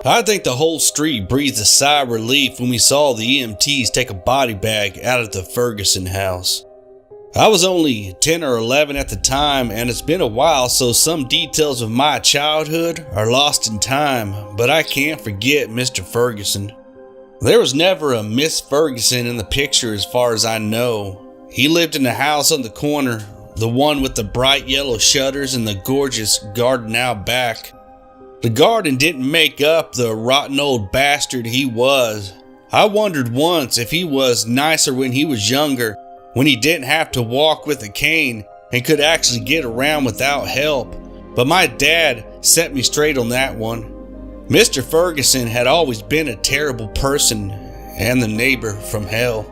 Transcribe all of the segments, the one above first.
I think the whole street breathed a sigh of relief when we saw the EMTs take a body bag out of the Ferguson house. I was only 10 or 11 at the time, and it's been a while, so some details of my childhood are lost in time, but I can't forget Mr. Ferguson. There was never a Miss Ferguson in the picture as far as I know. He lived in the house on the corner, the one with the bright yellow shutters and the gorgeous garden out back. The garden didn't make up the rotten old bastard he was. I wondered once if he was nicer when he was younger, when he didn't have to walk with a cane and could actually get around without help. But my dad set me straight on that one. Mr. Ferguson had always been a terrible person and the neighbor from hell.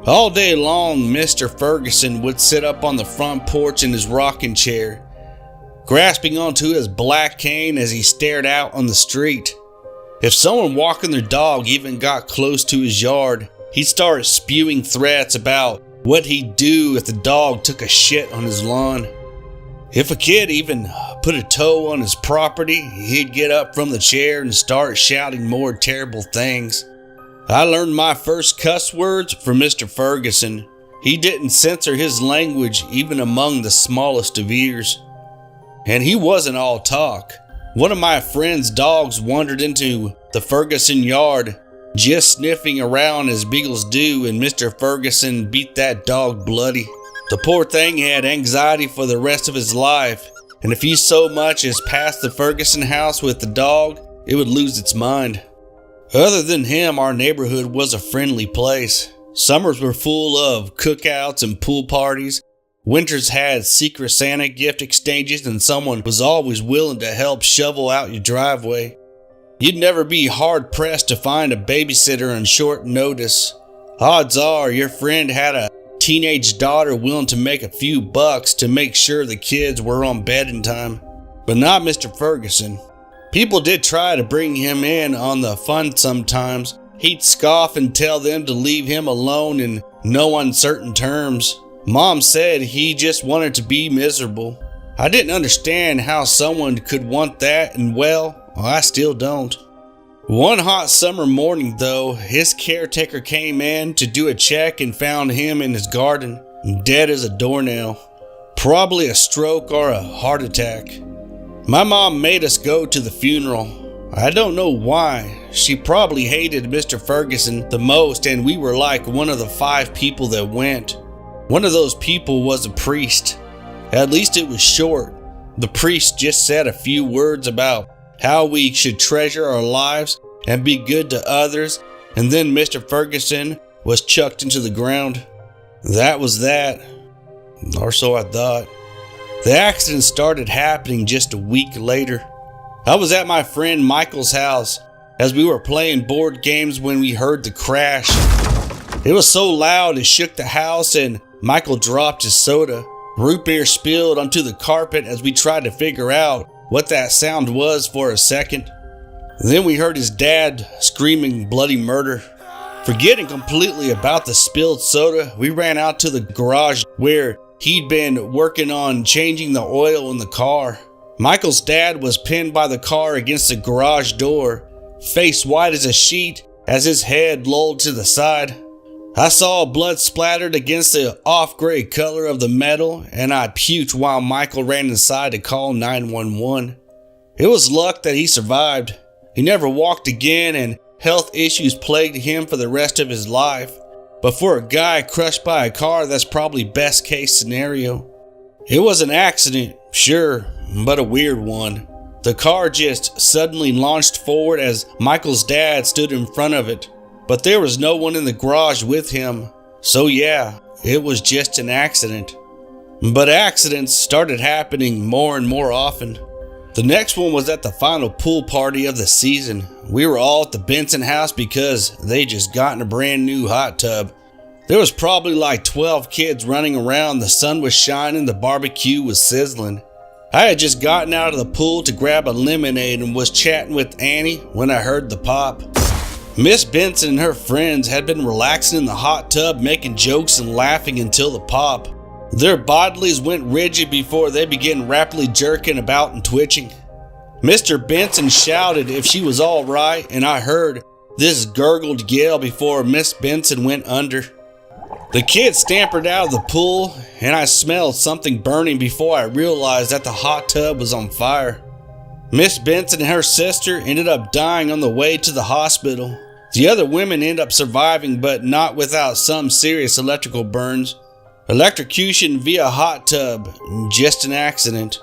All day long, Mr. Ferguson would sit up on the front porch in his rocking chair, grasping onto his black cane as he stared out on the street. If someone walking their dog even got close to his yard, he'd start spewing threats about what he'd do if the dog took a shit on his lawn. If a kid even put a toe on his property, he'd get up from the chair and start shouting more terrible things. I learned my first cuss words from Mr. Ferguson. He didn't censor his language even among the smallest of ears. And he wasn't all talk. One of my friend's dogs wandered into the Ferguson yard, just sniffing around as beagles do, and Mr. Ferguson beat that dog bloody. The poor thing had anxiety for the rest of his life, and if he so much as passed the Ferguson house with the dog, it would lose its mind. Other than him, our neighborhood was a friendly place. Summers were full of cookouts and pool parties. Winters had secret Santa gift exchanges, and someone was always willing to help shovel out your driveway. You'd never be hard-pressed to find a babysitter on short notice. Odds are your friend had a teenage daughter willing to make a few bucks to make sure the kids were on bed in time. But not Mr. Ferguson. People did try to bring him in on the fun sometimes. He'd scoff and tell them to leave him alone in no uncertain terms. Mom said he just wanted to be miserable. I didn't understand how someone could want that, and well, I still don't. One hot summer morning though, his caretaker came in to do a check and found him in his garden, dead as a doornail. Probably a stroke or a heart attack. My mom made us go to the funeral. I don't know why. She probably hated Mr. Ferguson the most, and we were like one of the 5 people that went. One of those people was a priest. At least it was short. The priest just said a few words about how we should treasure our lives and be good to others, and then Mr. Ferguson was chucked into the ground. That was that. Or so I thought. The accident started happening just a week later. I was at my friend Michael's house as we were playing board games when we heard the crash. It was so loud it shook the house, and Michael dropped his soda. Root beer spilled onto the carpet as we tried to figure out what that sound was for a second. Then we heard his dad screaming bloody murder. Forgetting completely about the spilled soda, we ran out to the garage where he'd been working on changing the oil in the car. Michael's dad was pinned by the car against the garage door, face white as a sheet as his head lolled to the side. I saw blood splattered against the off-gray color of the metal, and I puked while Michael ran inside to call 911. It was luck that he survived. He never walked again, and health issues plagued him for the rest of his life. But for a guy crushed by a car, that's probably best case scenario. It was an accident, sure, but a weird one. The car just suddenly launched forward as Michael's dad stood in front of it. But there was no one in the garage with him. So yeah, it was just an accident. But accidents started happening more and more often. The next one was at the final pool party of the season. We were all at the Benson house because they just gotten a brand new hot tub. There was probably like 12 kids running around. The sun was shining, the barbecue was sizzling. I had just gotten out of the pool to grab a lemonade and was chatting with Annie when I heard the pop. Miss Benson and her friends had been relaxing in the hot tub, making jokes and laughing until the pop. Their bodies went rigid before they began rapidly jerking about and twitching. Mr. Benson shouted if she was all right, and I heard this gurgled yell before Miss Benson went under. The kids scampered out of the pool, and I smelled something burning before I realized that the hot tub was on fire. Miss Benson and her sister ended up dying on the way to the hospital. The other women ended up surviving, but not without some serious electrical burns. Electrocution via hot tub, just an accident.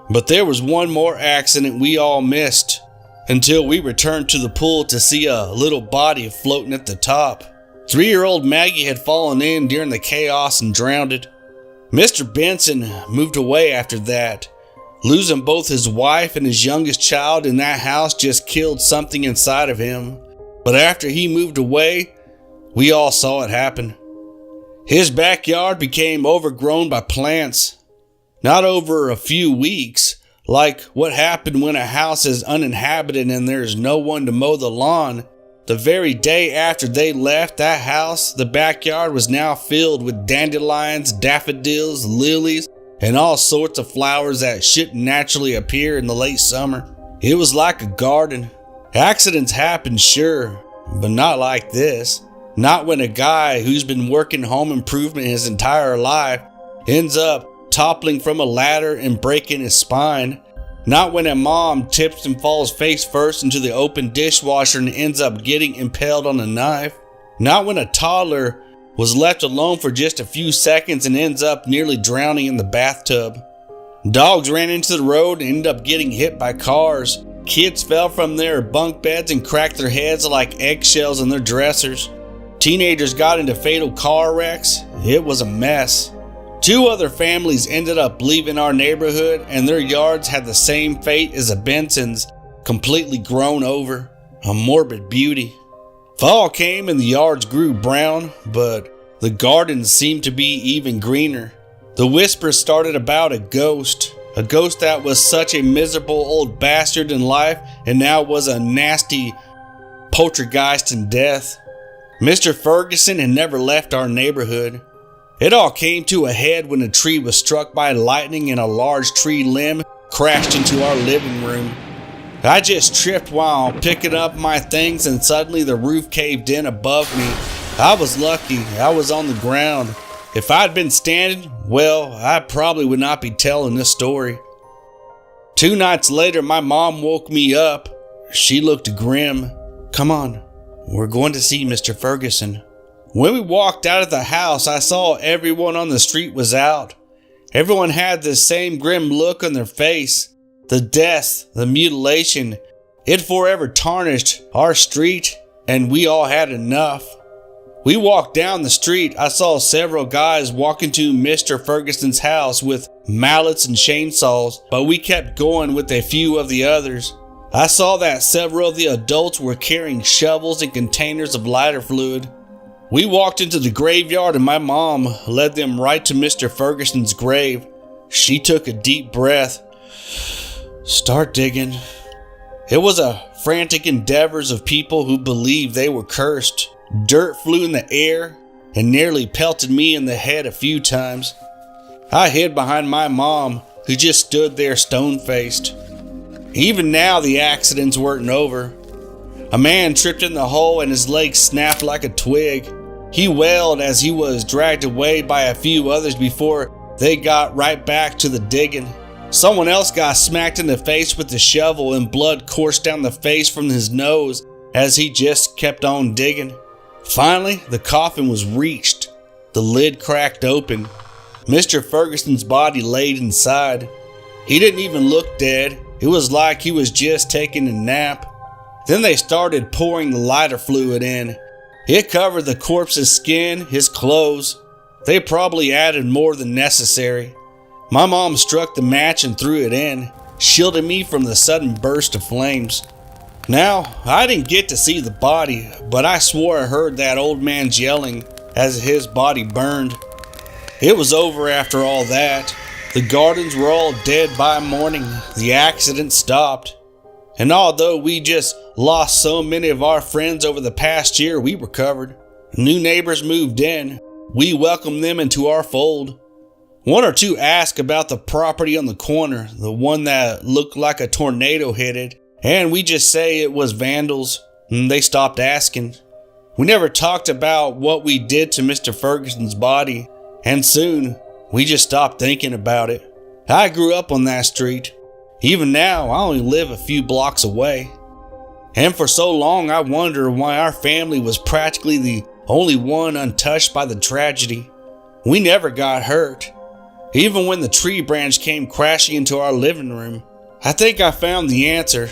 But there was one more accident we all missed, until we returned to the pool to see a little body floating at the top. 3-year-old Maggie had fallen in during the chaos and drowned. Mr. Benson moved away after that. Losing both his wife and his youngest child in that house just killed something inside of him. But after he moved away, we all saw it happen. His backyard became overgrown by plants. Not over a few weeks, like what happened when a house is uninhabited and there's no one to mow the lawn. The very day after they left that house, the backyard was now filled with dandelions, daffodils, lilies, and all sorts of flowers that shouldn't naturally appear in the late summer. It was like a garden. Accidents happen, sure, but not like this. Not when a guy who's been working home improvement his entire life ends up toppling from a ladder and breaking his spine. Not when a mom tips and falls face first into the open dishwasher and ends up getting impaled on a knife. Not when a toddler was left alone for just a few seconds and ends up nearly drowning in the bathtub. Dogs ran into the road and ended up getting hit by cars. Kids fell from their bunk beds and cracked their heads like eggshells in their dressers. Teenagers got into fatal car wrecks. It was a mess. 2 other families ended up leaving our neighborhood, and their yards had the same fate as the Bensons, completely grown over. A morbid beauty. Fall came and the yards grew brown, but the gardens seemed to be even greener. The whispers started about a ghost that was such a miserable old bastard in life and now was a nasty poltergeist in death. Mr. Ferguson had never left our neighborhood. It all came to a head when a tree was struck by lightning and a large tree limb crashed into our living room. I just tripped while picking up my things and suddenly the roof caved in above me. I was lucky I was on the ground. If I'd been standing, well, I probably would not be telling this story. 2 nights later, my mom woke me up. She looked grim. "Come on, we're going to see Mr. Ferguson." When we walked out of the house, I saw everyone on the street was out. Everyone had the same grim look on their face. The death, the mutilation, it forever tarnished our street, and we all had enough. We walked down the street. I saw several guys walking to Mr. Ferguson's house with mallets and chainsaws, but we kept going with a few of the others. I saw that several of the adults were carrying shovels and containers of lighter fluid. We walked into the graveyard and my mom led them right to Mr. Ferguson's grave. She took a deep breath. "Start digging." It was a frantic endeavors of people who believed they were cursed. Dirt flew in the air and nearly pelted me in the head a few times. I hid behind my mom, who just stood there stone-faced. Even now the accidents weren't over. A man tripped in the hole and his leg snapped like a twig. He wailed as he was dragged away by a few others before they got right back to the digging. Someone else got smacked in the face with the shovel and blood coursed down the face from his nose as he just kept on digging. Finally, the coffin was reached. The lid cracked open. Mr. Ferguson's body laid inside. He didn't even look dead. It was like he was just taking a nap. Then they started pouring the lighter fluid in. It covered the corpse's skin, his clothes. They probably added more than necessary. My mom struck the match and threw it in, shielding me from the sudden burst of flames. Now, I didn't get to see the body, but I swore I heard that old man's yelling as his body burned. It was over after all that. The gardens were all dead by morning. The accident stopped. And although we just lost so many of our friends over the past year, we recovered. New neighbors moved in. We welcomed them into our fold. One or two asked about the property on the corner, the one that looked like a tornado hit it, and we just say it was vandals, and they stopped asking. We never talked about what we did to Mr. Ferguson's body, and soon we just stopped thinking about it. I grew up on that street. Even now, I only live a few blocks away. And for so long, I wondered why our family was practically the only one untouched by the tragedy. We never got hurt. Even when the tree branch came crashing into our living room, I think I found the answer.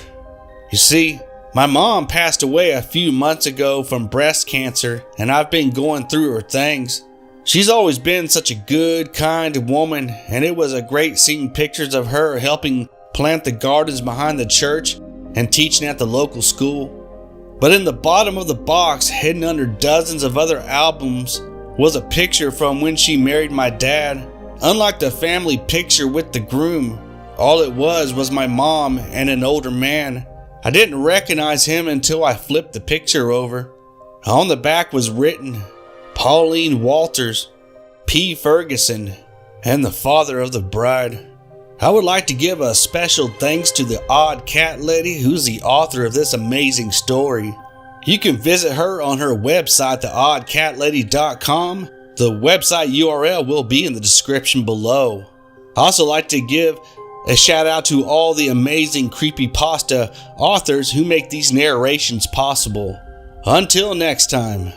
You see, my mom passed away a few months ago from breast cancer, and I've been going through her things. She's always been such a good, kind woman, and it was a great seeing pictures of her helping plant the gardens behind the church and teaching at the local school. But in the bottom of the box, hidden under dozens of other albums, was a picture from when she married my dad. Unlike the family picture with the groom, all it was my mom and an older man. I didn't recognize him until I flipped the picture over. On the back was written, Pauline Walters, P. Ferguson, and the father of the bride. I would like to give a special thanks to the Odd Cat Lady, who's the author of this amazing story. You can visit her on her website, theoddcatlady.com. The website URL will be in the description below. I also like to give a shout out to all the amazing Creepypasta authors who make these narrations possible. Until next time,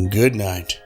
good night.